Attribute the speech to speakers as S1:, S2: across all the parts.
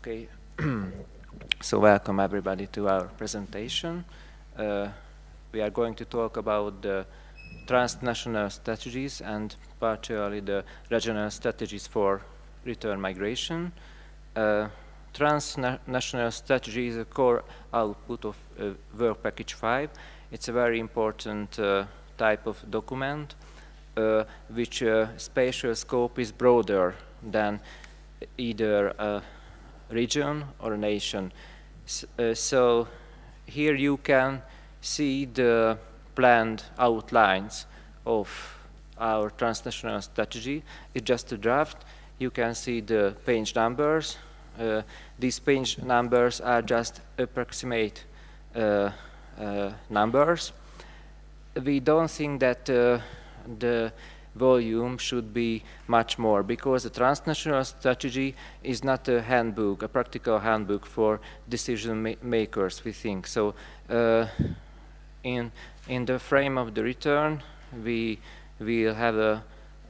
S1: Okay, so welcome everybody to our presentation. We are going to talk about the transnational strategies and partially the regional strategies for return migration. Transnational strategy is a core output of Work Package 5. It's a very important type of document which spatial scope is broader than either a region or a nation. So here you can see the planned outlines of our transnational strategy. It's just a draft. You can see the page numbers. These page numbers are just approximate numbers. We don't think that the volume should be much more, because the transnational strategy is not a handbook, a practical handbook for decision makers, we think. So in the frame of the return, we will have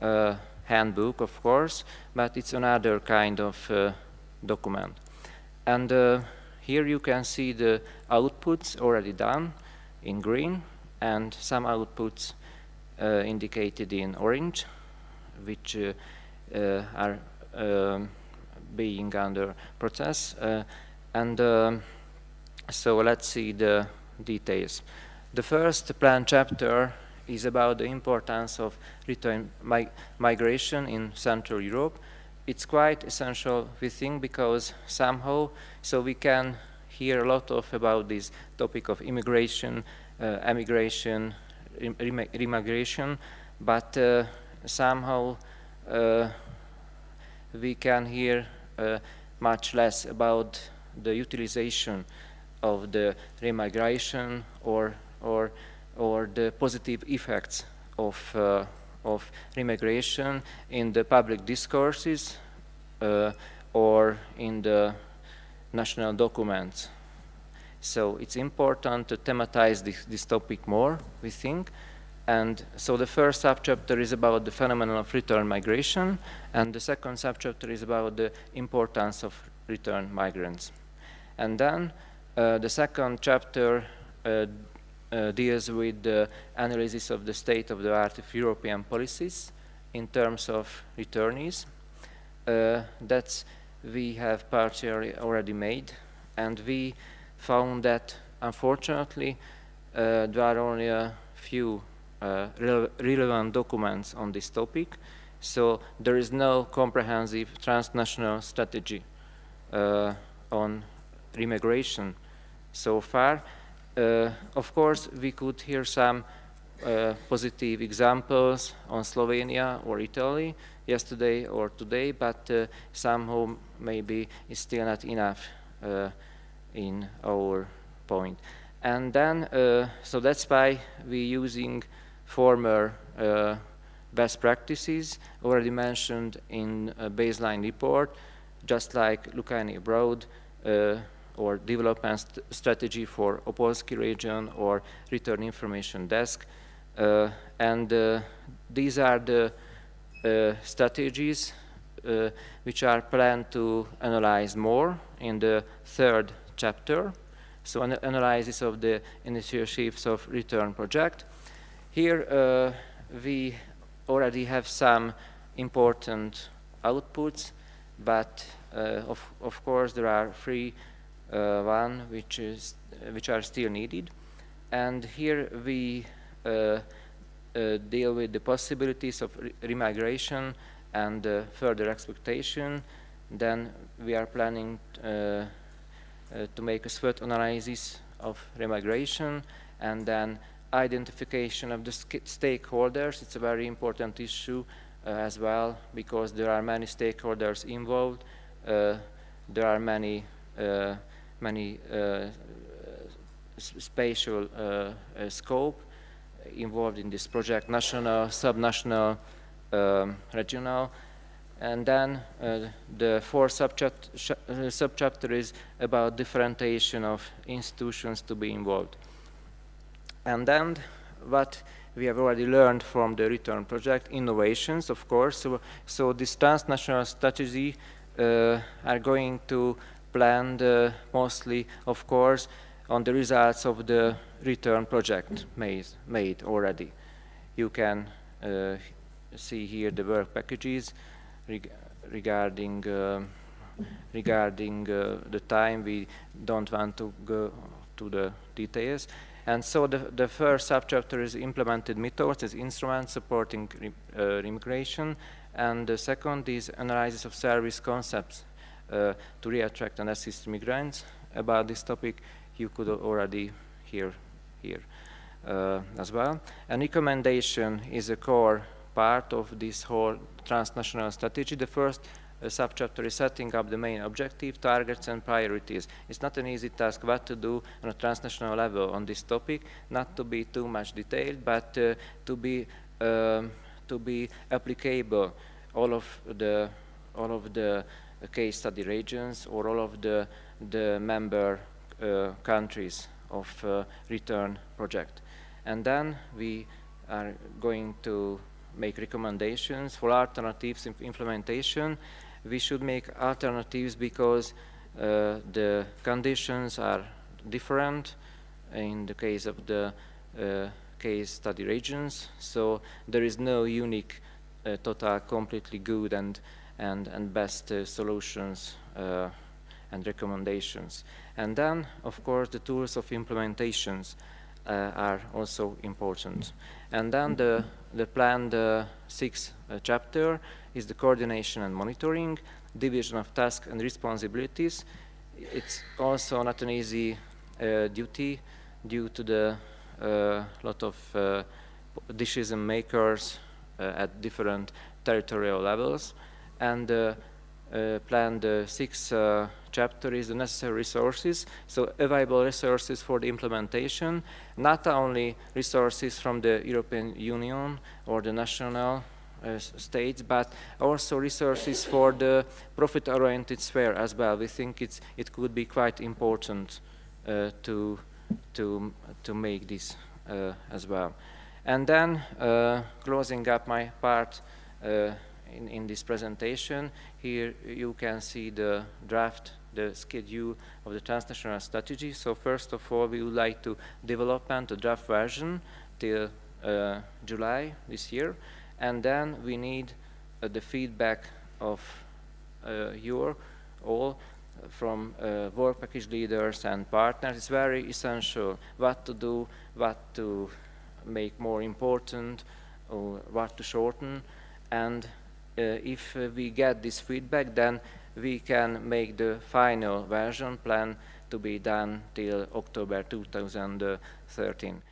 S1: a handbook, of course, but it's another kind of document. And here you can see the outputs already done in green, and some outputs indicated in orange, which are being under process. So let's see the details. The first plan chapter is about the importance of return migration in Central Europe. It's quite essential, we think, because somehow, so we can hear a lot about this topic of immigration, emigration, remigration, but somehow we can hear much less about the utilization of the remigration or the positive effects of remigration in the public discourses or in the national documents. So it's important to thematize this topic more, we think. And so the first subchapter is about the phenomenon of return migration, and the second subchapter is about the importance of return migrants. And then the second chapter deals with the analysis of the state of the art of European policies in terms of returnees. That's we have partially already made, and we found that unfortunately there are only a few relevant documents on this topic, so there is no comprehensive transnational strategy on remigration so far. Of course, we could hear some positive examples on Slovenia or Italy yesterday or today, but somehow maybe it's still not enough in our point. And then, so that's why we're using former best practices already mentioned in a baseline report, just like looking abroad or development strategy for Opolski region or return information desk. And these are the strategies which are planned to analyze more in the third chapter. So an analysis of the initiatives of return project. Here we already have some important outputs, but of course there are three which are still needed. And here we deal with the possibilities of remigration and further exploitation. Then we are planning to make a SWOT analysis of remigration, and then identification of the stakeholders. It's a very important issue as well, because there are many stakeholders involved. There are many spatial scope involved in this project: national, subnational, regional. And then the fourth subchapter is about differentiation of institutions to be involved. And then what we have already learned from the return project, innovations, of course. So this transnational strategy are going to planned mostly, of course, on the results of the return project made already. You can see here the work packages regarding the time. We don't want to go to the details. And so the first subchapter is implemented methods as instruments supporting immigration, and the second is analysis of service concepts to reattract and assist migrants. About this topic, you could already hear here as well. And recommendation is a core part of this whole transnational strategy. The first subchapter is setting up the main objective, targets, and priorities. It's not an easy task what to do on a transnational level on this topic, not to be too much detailed, but to be applicable all of the case study regions or all of the member countries of return project. And then we are going to make recommendations for alternatives in implementation. We should make alternatives because the conditions are different in the case of the case study regions. So there is no unique, total, completely good and best solutions and recommendations. And then, of course, the tools of implementations are also important. And then the planned sixth chapter is the coordination and monitoring, division of tasks and responsibilities. It's also not an easy duty due to the lot of decision makers at different territorial levels. And planned sixth chapter is the necessary resources, so available resources for the implementation, not only resources from the European Union or the national states, but also resources for the profit-oriented sphere as well. We think it could be quite important to make this as well. And then closing up my part in this presentation, here you can see the draft, the schedule of the transnational strategy. So first of all, we would like to develop a draft version till July this year, and then we need the feedback of you all from work package leaders and partners. It's very essential what to do, what to make more important, or what to shorten, and if we get this feedback, then we can make the final version plan to be done till October 2013.